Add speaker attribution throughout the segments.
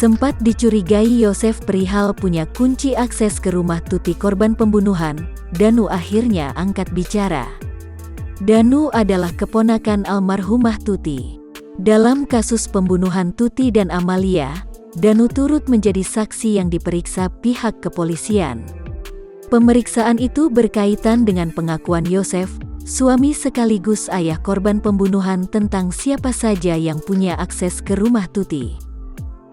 Speaker 1: Sempat dicurigai Yosef perihal punya kunci akses ke rumah Tuti korban pembunuhan, Danu akhirnya angkat bicara. Danu adalah keponakan almarhumah Tuti. Dalam kasus pembunuhan Tuti dan Amalia, Danu turut menjadi saksi yang diperiksa pihak kepolisian. Pemeriksaan itu berkaitan dengan pengakuan Yosef, suami sekaligus ayah korban pembunuhan, tentang siapa saja yang punya akses ke rumah Tuti.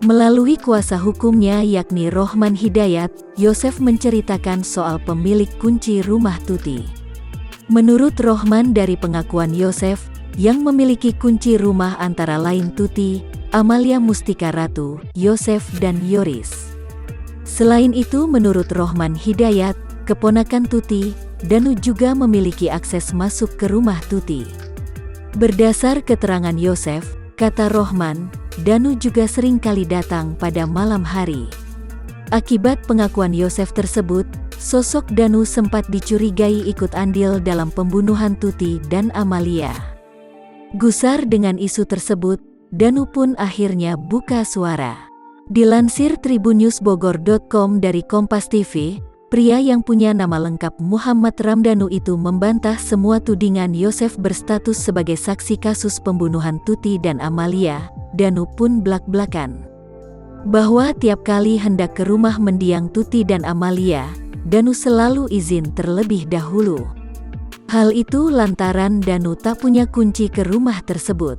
Speaker 1: Melalui kuasa hukumnya yakni Rohman Hidayat, Yosef menceritakan soal pemilik kunci rumah Tuti. Menurut Rohman, dari pengakuan Yosef, yang memiliki kunci rumah antara lain Tuti, Amalia Mustika Ratu, Yosef dan Yoris. Selain itu, menurut Rohman Hidayat, keponakan Tuti, Danu juga memiliki akses masuk ke rumah Tuti. Berdasar keterangan Yosef, kata Rohman, Danu juga sering kali datang pada malam hari. Akibat pengakuan Yosef tersebut, sosok Danu sempat dicurigai ikut andil dalam pembunuhan Tuti dan Amalia. Gusar dengan isu tersebut, Danu pun akhirnya buka suara. Dilansir tribunnews.bogor.com dari Kompas TV, pria yang punya nama lengkap Muhammad Ramdhanu itu membantah semua tudingan Yosef berstatus sebagai saksi kasus pembunuhan Tuti dan Amalia. Danu pun blak-blakan bahwa tiap kali hendak ke rumah mendiang Tuti dan Amalia, Danu selalu izin terlebih dahulu. Hal itu lantaran Danu tak punya kunci ke rumah tersebut.